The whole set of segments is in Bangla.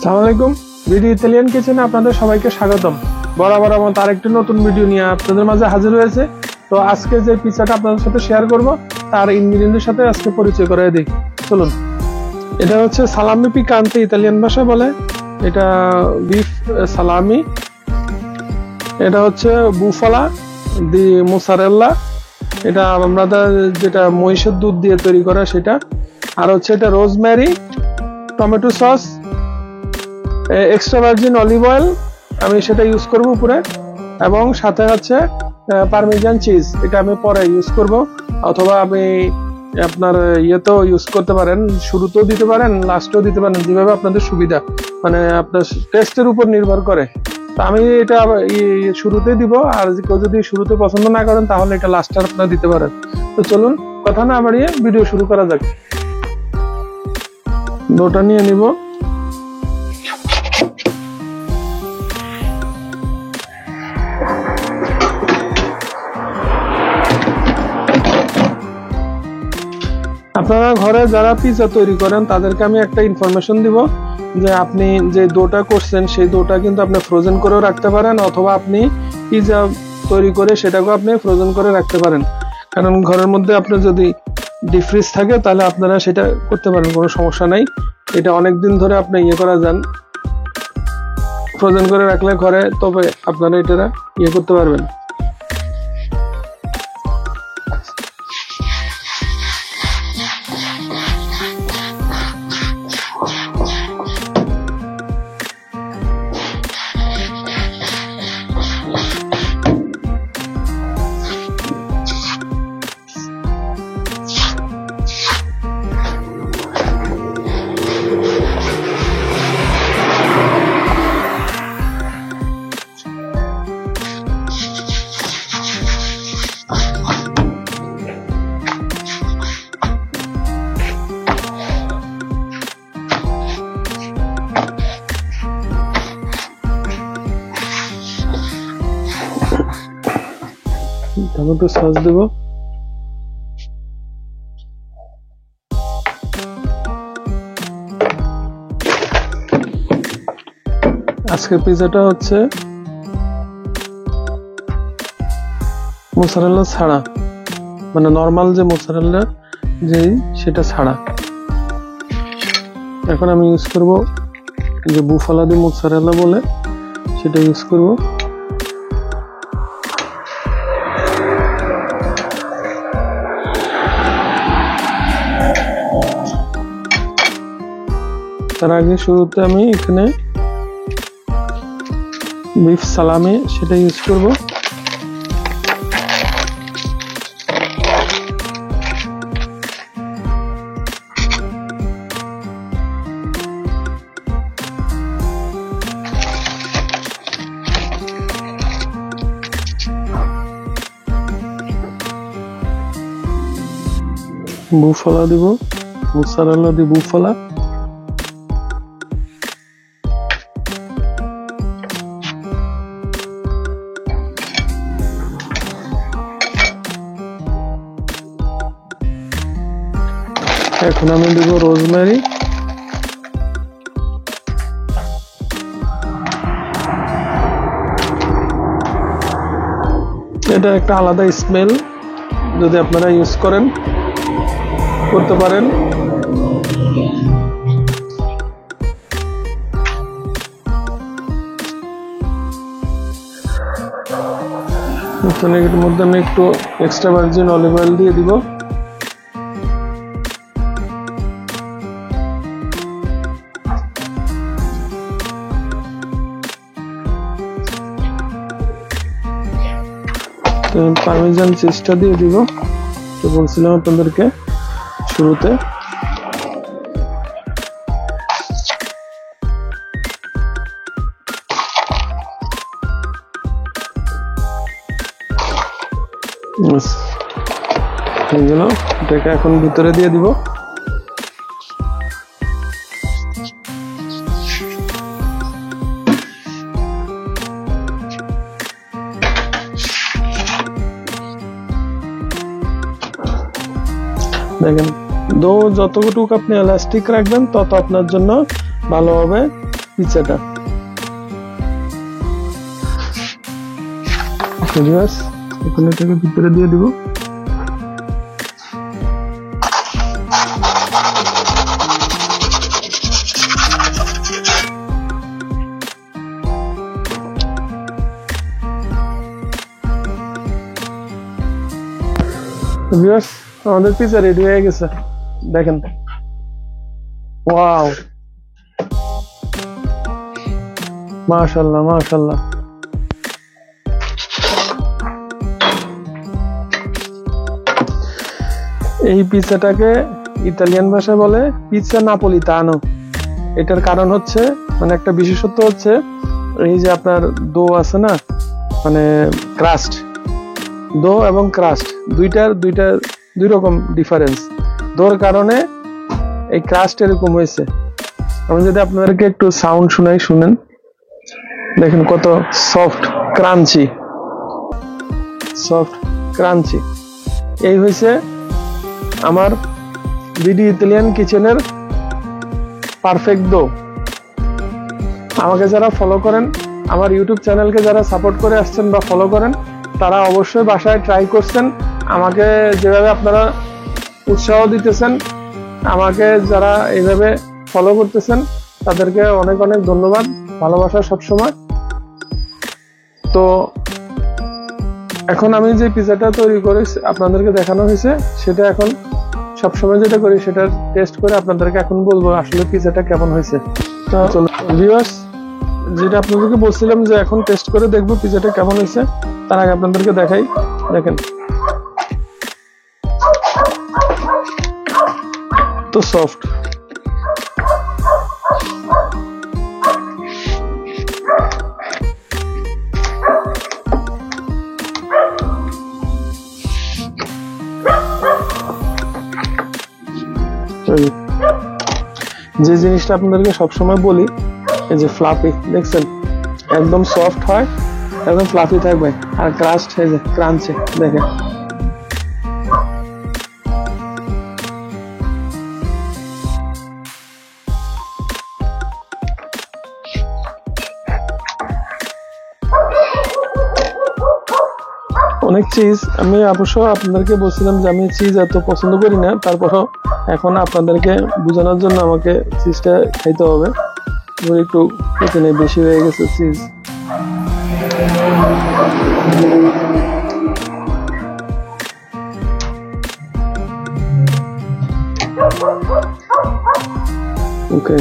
আসসালামু আলাইকুম। ভিডিও ইতালিয়ান কিচেনে আপনাদের সবাইকে স্বাগতম। বরাবর মতো আরেকটি নতুন ভিডিও নিয়ে আপনাদের মাঝে হাজির হয়েছে। তো আজকে যে পিৎজাটা আপনাদের সাথে শেয়ার করব তার ইনগ্রেডিয়েন্টের সাথে আজকে পরিচয় করে দিই। চলুন। এটা হচ্ছে সালামি পিকান্তে, ইতালিয়ান ভাষায় বলে। এটা বিফ সালামি। এটা হচ্ছে বুফালা দি মোজারেলা। এটা আমাদের যেটা মহিষের দুধ দিয়ে তৈরি করা সেটা। আর হচ্ছে এটা rosemary, tomato sauce, extra virgin olive oil, আমি সেটা ইউজ করব উপরে, এবং সাথে হচ্ছে পারমিজান চিজ। এটা আমি পরে ইউজ করব, অথবা আমি আপনার ইয়েতেও ইউজ করতে পারেন, শুরুতেও দিতে পারেন, লাস্টেও দিতে পারেন, যেভাবে আপনাদের সুবিধা, মানে আপনার টেস্টের উপর নির্ভর করে। তো আমি এটা শুরুতে দিব, আর কেউ যদি শুরুতে পছন্দ না করেন তাহলে এটা লাস্টে আপনারা দিতে পারেন। তো চলুন কথা না বাড়িয়ে ভিডিও শুরু করা যাক। ডোটা নিয়ে নিব। আপনারা ঘরে যারা পিৎজা তৈরি করেন তাদেরকে আমি একটা ইনফরমেশন দিব যে আপনি যে ডোটা করছেন সেই ডোটা কিন্তু আপনি ফ্রোজেন করেও রাখতে পারেন, অথবা আপনি পিৎজা তৈরি করে সেটাকেও আপনি ফ্রোজেন করে রাখতে পারেন। কারণ ঘরের মধ্যে আপনার যদি ডিপ ফ্রিজ থাকে তাহলে আপনারা সেটা করতে পারেন, কোনো সমস্যা নাই। এটা অনেক দিন ধরে আপনি করা যান, ফ্রোজেন করে রাখলে ঘরে, তবে আপনারা এটা করতে পারবেন। টমেটো সস দেব। আজকের পিৎজাটা হচ্ছে মোজারেলা ছাড়া, মানে নরমাল যে মোজারেলা সেটা ছাড়া। এখন আমি ইউজ করব যে বুফালা দি মোজারেলা বলে, সেটা ইউজ করব। তার আগে শুরুতে আমি এখানে বিফ সালামি সেটা ইউজ করব। বুফালা দিব, মোজারেলা দি বুফালা। এখন আমি দেব রোজমেরি। এটা একটা আলাদা স্মেল, যদি আপনারা ইউজ করতে পারেন। এর মধ্যে আমি একটু এক্সট্রা ভার্জিন অলিভ অয়েল দিয়ে দিব। পারমিজান চিজটা দিয়ে দিব, তো বলছিলাম আপনাদেরকে শুরুতে। এটাকে এখন ভিতরে দিয়ে দিব। দেখেন, দো যতটুকু আপনি এলাস্টিক রাখবেন তত আপনার জন্য ভালো হবে। পিৎজাটা। এখন এটাকে ভিতরে দিয়ে দিব। ভিউয়ার্স, আমাদের পিৎজা রেডি হয়ে গেছে, দেখেন। ওয়াও, মাশাআল্লাহ মাশাআল্লাহ। এই পিৎজাটাকে ইতালিয়ান ভাষায় বলে পিৎজা নাপোলিতানো। এটার কারণ হচ্ছে, মানে একটা বিশেষত্ব হচ্ছে, এই যে আপনার ডো আছে না, মানে ক্রাস্ট, ডো এবং ক্রাস্ট দুই রকম ডিফারেন্স। ডোর কারণে এই ক্রাস্ট এরকম হয়েছে। আমি যদি আপনাদেরকে একটু সাউন্ড শুনাই, শুনেন, দেখেন কত সফট ক্রাঞ্চি, সফট ক্রাঞ্চি। এই হয়েছে আমার বিডি ইতালিয়ান কিচেনের পারফেক্ট ডো। আমাকে যারা ফলো করেন, আমার ইউটিউব চ্যানেলকে যারা সাপোর্ট করে আসছেন বা ফলো করেন, তারা অবশ্যই বাসায় ট্রাই করছেন। আমাকে যেভাবে আপনারা উৎসাহ দিতেছেন, আমাকে যারা এইভাবে ফলো করতেছেন, তাদেরকে অনেক অনেক ধন্যবাদ, ভালোবাসা সবসময়। তো এখন আমি যে পিৎজাটা তৈরি করে আপনাদেরকে দেখানো হয়েছে, সেটা এখন সবসময় যেটা করি সেটা টেস্ট করে আপনাদেরকে এখন বলবো আসলে পিৎজাটা কেমন হয়েছে। তো চলো ভিউয়ার্স, যেটা আপনাদেরকে বলছিলাম যে এখন টেস্ট করে দেখবো পিৎজাটা কেমন হয়েছে, তার আগে আপনাদেরকে দেখাই। দেখেন তো সফট। যে জিনিসটা আপনাদেরকে সবসময় বলি, এই যে ফ্লাফি, দেখছেন একদম সফট হয়, একদম ফ্লাফি থাকবে, আর ক্রাস্ট এই যে ক্রাঞ্চি, দেখেন। অনেক চিজ, আমি অবশ্য আপনাদেরকে বলছিলাম যে আমি চিজ এত পছন্দ করি না, তারপরও এখন আপনাদেরকে বোঝানোর জন্য আমাকে চিজটা খাইতে হবে। একটু এখানে বেশি হয়ে গেছে চিজ। ওকে,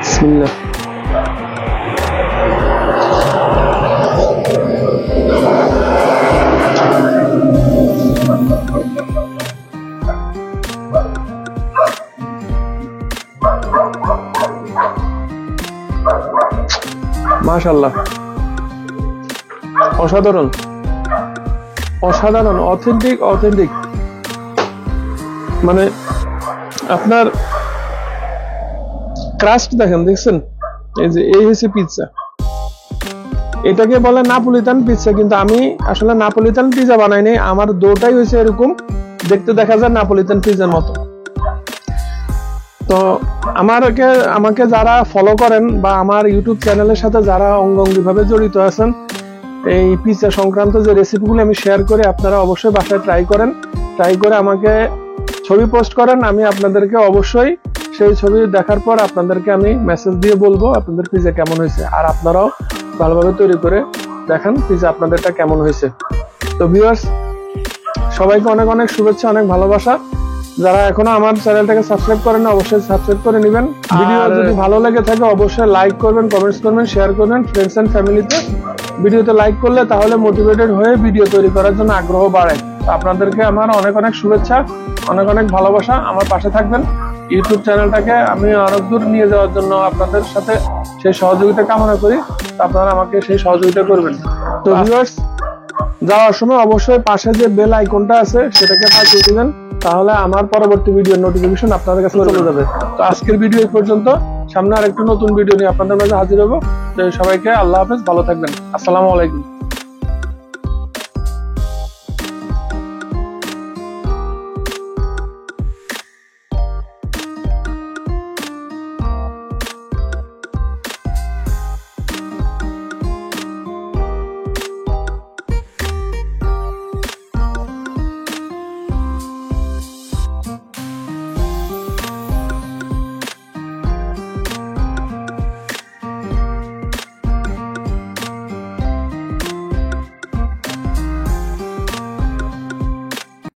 বিসমিল্লাহ। মাশাআল্লাহ, অসাধারণ অসাধারণ, অথেন্টিক। মানে আপনার ক্রাস্ট দেখেন, দেখছেন, এই যে এই হচ্ছে পিৎজা। এটাকে বলে নাপোলিতান পিৎজা, কিন্তু আমি আসলে নাপোলিতান পিৎজা বানাই নাই। আমার ডোটাই হয়েছে এরকম, দেখতে দেখা যায় নাপোলিতান পিৎজার মতো। তো আমাকে যারা ফলো করেন বা আমার ইউটিউব চ্যানেলের সাথে যারা অঙ্গাঙ্গিভাবে জড়িত আছেন, এই পিৎজা সংক্রান্ত যে রেসিপিগুলো আমি শেয়ার করি, আপনারা অবশ্যই বাসায় ট্রাই করেন। ট্রাই করে আমাকে ছবি পোস্ট করেন। আমি আপনাদেরকে অবশ্যই সেই ছবি দেখার পর আপনাদেরকে আমি মেসেজ দিয়ে বলবো আপনাদের পিৎজা কেমন হয়েছে, আর আপনারাও ভালোভাবে তৈরি করে দেখান পিৎজা আপনাদেরটা কেমন হয়েছে। তো ভিউয়ার্স, সবাইকে অনেক অনেক শুভেচ্ছা, অনেক ভালোবাসা। যারা এখনো আমার চ্যানেলটাকে সাবস্ক্রাইব করেন, অবশ্যই সাবস্ক্রাইব করে নেবেন। ভিডিও যদি ভালো লেগে থাকে অবশ্যই লাইক করবেন, কমেন্টস করবেন, শেয়ার করবেন ফ্রেন্ডস এন্ড ফ্যামিলিতে। ভিডিওতে লাইক করলে তাহলে মোটিভেটেড হয়ে ভিডিও তৈরি করার জন্য আগ্রহ বাড়ে। আপনাদেরকে আমার অনেক অনেক শুভেচ্ছা, অনেক অনেক ভালোবাসা। আমার পাশে থাকবেন। ইউটিউব চ্যানেলটাকে আমি অনেক দূর নিয়ে যাওয়ার জন্য আপনাদের সাথে সেই সহযোগিতা কামনা করি। আপনারা আমাকে সেই সহযোগিতা করবেন। তো ভিউয়ার্স, যাওয়ার সময় অবশ্যই পাশে যে বেল আইকনটা আছে সেটাকে বাজিয়ে দিবেন, তাহলে আমার পরবর্তী ভিডিওর নোটিফিকেশন আপনাদের কাছে চলে যাবে। তো আজকের ভিডিও এই পর্যন্ত। সামনে আরেকটু নতুন ভিডিও নিয়ে আপনাদের মাঝে হাজির হবো। তো সবাইকে আল্লাহ হাফেজ, ভালো থাকবেন। আসসালামু আলাইকুম।